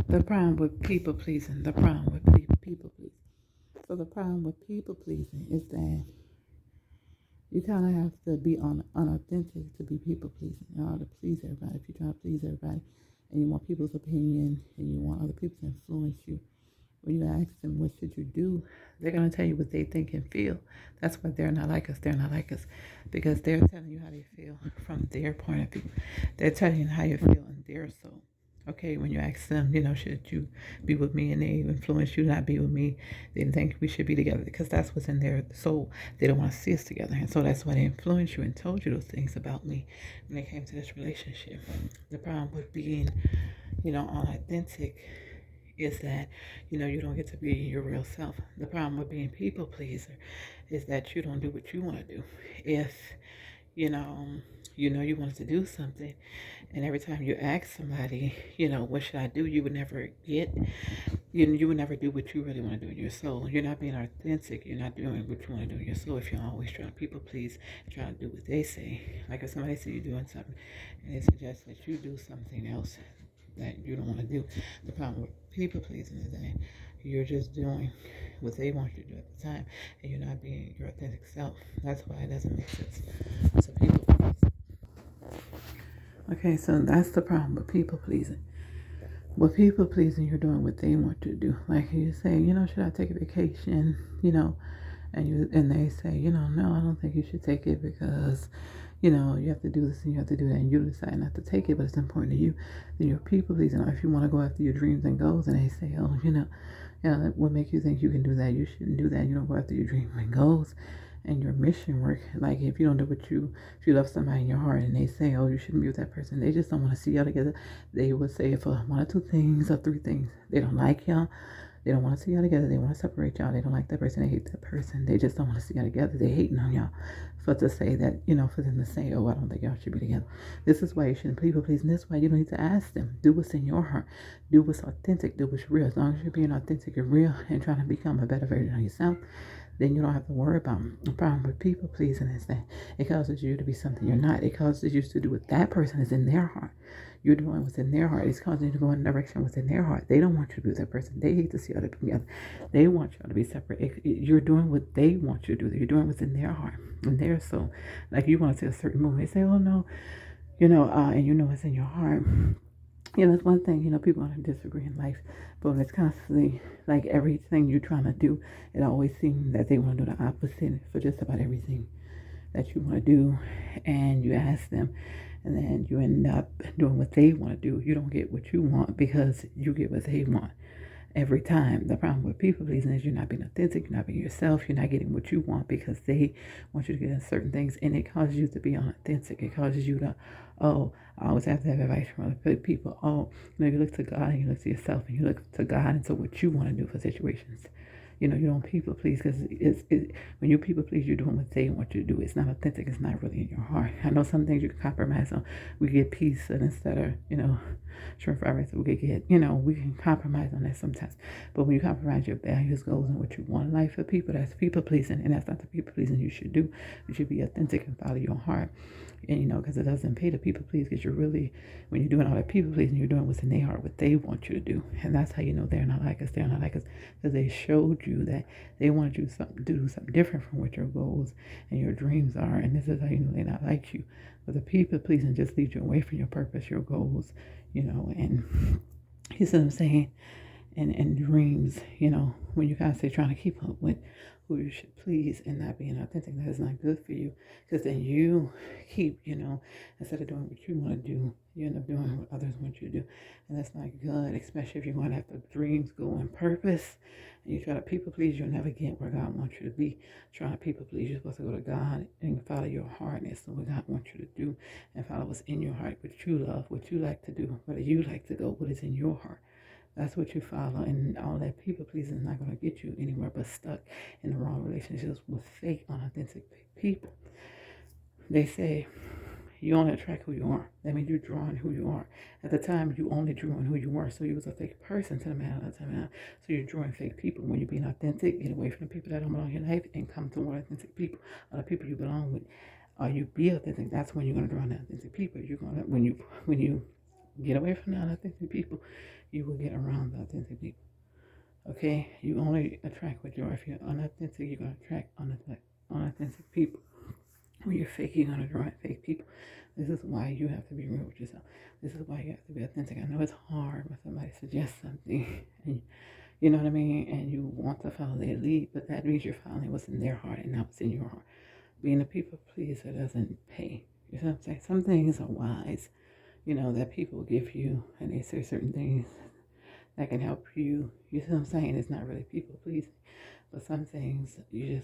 The problem with people pleasing, people pleasing. So the problem with people pleasing is that you kind of have to be unauthentic to be people pleasing in order to please everybody. If you're trying to please everybody and you want people's opinion and you want other people to influence you, when you ask them what should you do, they're going to tell you what they think and feel. That's why they're not like us. They're not like us because they're telling you how they feel from their point of view. They're telling you how you feel in their soul. Okay, when you ask them, should you be with me, and they influence you to not be with me, they think we should be together because that's what's in their soul. They don't want to see us together, and so that's why they influenced you and told you those things about me when they came to this relationship. The problem with being, unauthentic is that, you don't get to be your real self. The problem with being people pleaser is that you don't do what you want to do. If, you know, you wanted to do something, and every time you ask somebody, what should I do, you would never you would never do what you really want to do in your soul. You're not being authentic. You're not doing what you want to do in your soul if you're always trying to people please, trying to do what they say. Like if somebody says you're doing something and they suggest that you do something else that you don't want to do. The problem with people pleasing is that you're just doing what they want you to do at the time, and you're not being your authentic self. That's why it doesn't make sense. So people pleasing. Okay, so that's the problem with people pleasing. With people pleasing, you're doing what they want you to do. Like you say, should I take a vacation? And they say, no, I don't think you should take it because you have to do this and you have to do that, and you decide not to take it, but it's important to you. Then you're people pleasing. Or if you want to go after your dreams and goals, and they say, oh, what makes you think you can do that? You shouldn't do that. You don't go after your dreams and goals and your mission work. Like if you don't do if you love somebody in your heart and they say, oh, you shouldn't be with that person, they just don't want to see y'all together. They would say for one or two things or three things. They don't like y'all. They don't want to see y'all together. They want to separate y'all. They don't like that person. They hate that person. They just don't want to see y'all together. They hating on y'all. For to say that, for them to say, oh, I don't think y'all should be together. This is why you shouldn't people please. And this is why you don't need to ask them. Do what's in your heart. Do what's authentic. Do what's real. As long as you're being authentic and real and trying to become a better version of yourself, then you don't have to worry about them. The problem with people pleasing is that it causes you to be something you're not. It causes you to do what that person is in their heart. You're doing what's in their heart. It's causing you to go in a direction within their heart. They don't want you to be with that person. They hate to see y'all together. They want y'all to be separate. You're doing what they want you to do. You're doing what's in their heart and their soul. Like you want to say a certain movement. They say, oh no, and it's in your heart. It's one thing, people are going to disagree in life, but when it's constantly like everything you're trying to do, it always seems that they want to do the opposite for just about everything that you want to do, and you ask them, and then you end up doing what they want to do. You don't get what you want because you get what they want every time. The problem with people pleasing is you're not being authentic, you're not being yourself, you're not getting what you want because they want you to get certain things, and it causes you to be unauthentic. It causes you to, oh, I always have to have advice from other people. Oh, you look to God and you look to yourself and you look to God and to what you want to do for situations. You don't people please because when you people please, you're doing what they want you to do. It's not authentic. It's not really in your heart. I know some things you can compromise on. We get peace, and instead of shrimp fried rice, we could get we can compromise on that sometimes. But when you compromise your values, goals, and what you want in life for people, that's people pleasing, and that's not the people pleasing you should do. You should be authentic and follow your heart. And because it doesn't pay to people please, because you're really, when you're doing all that people pleasing, you're doing what's in their heart, what they want you to do. And that's how you know they're not like us. They're not like us because they showed you that they wanted you to do something different from what your goals and your dreams are. And this is how you know they're not like you. But the people pleasing just leads you away from your purpose, your goals, and you see what I'm saying? And dreams, when you guys say trying to keep up with who you should please and not being authentic, that is not good for you. Because then you keep, instead of doing what you want to do, you end up doing what others want you to do. And that's not good, especially if you're going after dreams, goal, and purpose. And you try to people please, you'll never get where God wants you to be. Trying to people please, you're supposed to go to God and follow your heart and what God wants you to do and follow what's in your heart, what you love, what you like to do, where you like to go, what is in your heart. That's what you follow, and all that people pleasing is not going to get you anywhere but stuck in the wrong relationships with fake, unauthentic people. They say you only attract who you are. That means you're drawing who you are. At the time, you only drew on who you were, so you was a fake person to the man at the time. So you're drawing fake people. When you're being authentic, get away from the people that don't belong in your life and come to more authentic people, or the people you belong with. Or you be authentic. That's when you're going to draw on authentic people. You're going to when you Get away from the unauthentic people. You will get around the authentic people. Okay? You only attract what you are. If you're unauthentic, you're going to attract unauthentic people. When you're fake, you're going to draw fake people. This is why you have to be real with yourself. This is why you have to be authentic. I know it's hard when somebody suggests something, and you know what I mean, and you want to follow their lead, but that means you're following what's in their heart and not what's in your heart. Being a people pleaser doesn't pay. You know what I'm saying? Some things are wise, that people give you, and they say certain things that can help you. You see what I'm saying? It's not really people pleasing, but some things you